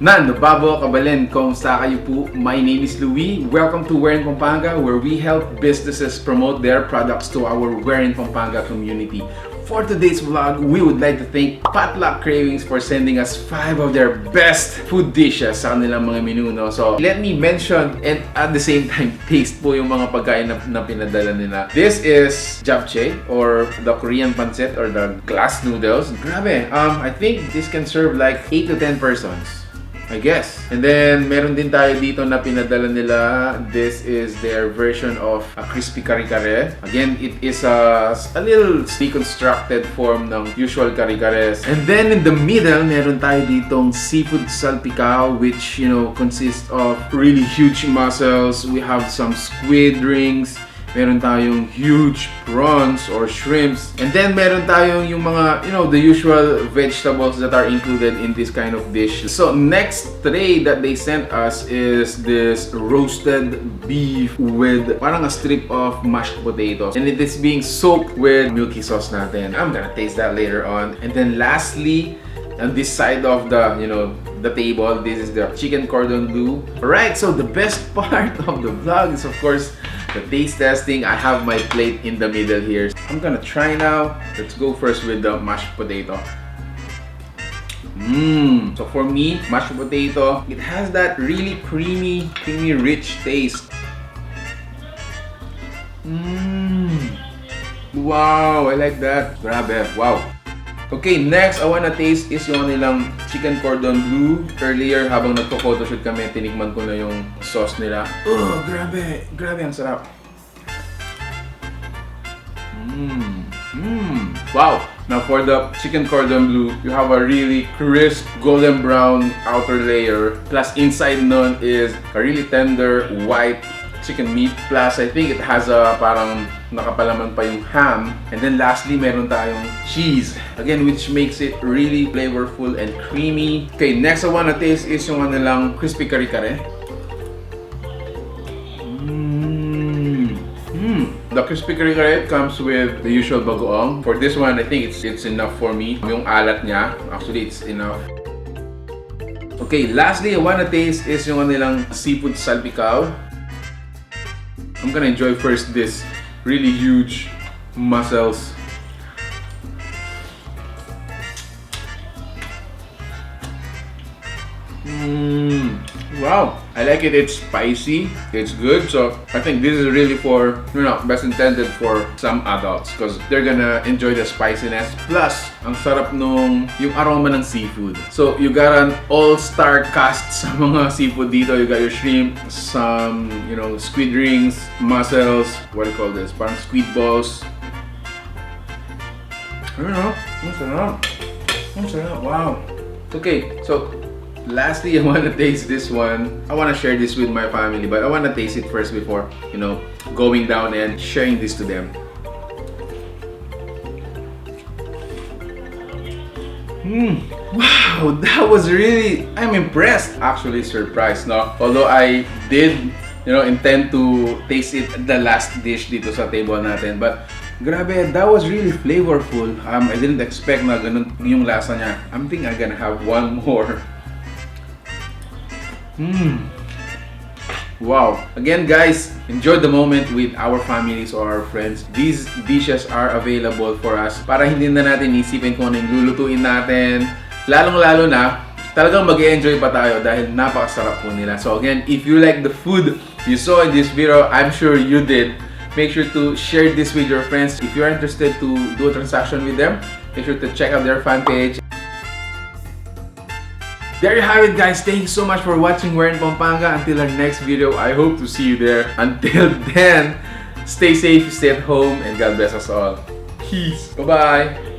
Nando Babo Kabalen, kumusta kayo po? My name is Louie. Welcome to We're in Pampanga, where we help businesses promote their products to our We're in Pampanga community. For today's vlog, we would like to thank Potluck Cravings for sending us 5 of their best food dishes sa kanilang mga menu, no? So, let me mention and at the same time taste po yung mga pagkain na pinadala nila. This is japchae or the Korean pancit or the glass noodles. Grabe, I think this can serve like 8 to 10 persons, I guess. And then, meron din tayo dito na pinadala nila. This is their version of a crispy kare-kare. Again, it is a little deconstructed form ng usual kare-kares. And then, in the middle, meron tayo ditong seafood salpicao, which, you know, consists of really huge mussels. We have some squid rings. Meron tayong huge prawns or shrimps. And then, meron tayong yung mga, you know, the usual vegetables that are included in this kind of dish. So, next tray that they sent us is this roasted beef with parang a strip of mashed potatoes. And it is being soaked with milky sauce natin. I'm gonna taste that later on. And then, lastly, on this side of the, you know, the table, this is the chicken cordon bleu. Alright, so the best part of the vlog is, of course, the taste testing. I have my plate in the middle here. I'm gonna try now. Let's go first with the mashed potato. So for me, mashed potato, it has that really creamy, rich taste. Wow, I like that. Grabe, wow. Okay, next I wanna taste is yung nilang chicken cordon bleu. Earlier, habang nagpo-photoshoot kami, tinikman ko na yung sauce nila. Oh, grabe! Grabe, ang sarap. Wow! Now for the chicken cordon bleu, you have a really crisp golden brown outer layer. Plus inside nun is a really tender white chicken meat. Plus I think it has a parang nakapalaman pa yung ham. And then lastly, meron tayong cheese. Again, which makes it really flavorful and creamy. Okay, next I wanna taste is yung nilang crispy kare-kare. The crispy kare-kare comes with the usual bagoong. For this one, I think it's enough for me. Yung alat niya, actually it's enough. Okay, lastly, I wanna taste is yung nilang seafood salpicao. I'm gonna enjoy first this really huge mussels. Wow, I like it. It's spicy. It's good. So I think this is really for, you know, best intended for some adults because they're gonna enjoy the spiciness. Plus, ang sarap nung yung aroma ng seafood. So you got an all-star cast sa mga seafood dito. You got your shrimp, some, you know, squid rings, mussels. What do you call this? Parang squid balls. I don't know. Ang sarap. Ang sarap. Wow. Okay, so lastly, I want to taste this one. I want to share this with my family, but I want to taste it first before, you know, going down and sharing this to them. Wow, that was really, I'm impressed. Actually surprised, no? Although I did, you know, intend to taste it the last dish dito sa table natin, but grabe, that was really flavorful. I didn't expect na ganun yung lasa niya. I'm thinking I'm gonna have one more. Wow. Again, guys, enjoy the moment with our families or our friends. These dishes are available for us para hindi na natin isipin kung ano yung lulutuin natin. Lalong-lalo na, talagang mag-enjoy pa tayo dahil napakasarap po nila. So again, if you like the food you saw in this video, I'm sure you did. Make sure to share this with your friends. If you're interested to do a transaction with them, make sure to check out their fan page. There you have it, guys. Thank you so much for watching We're in Pampanga. Until our next video, I hope to see you there. Until then, stay safe, stay at home, and God bless us all. Peace. Bye-bye.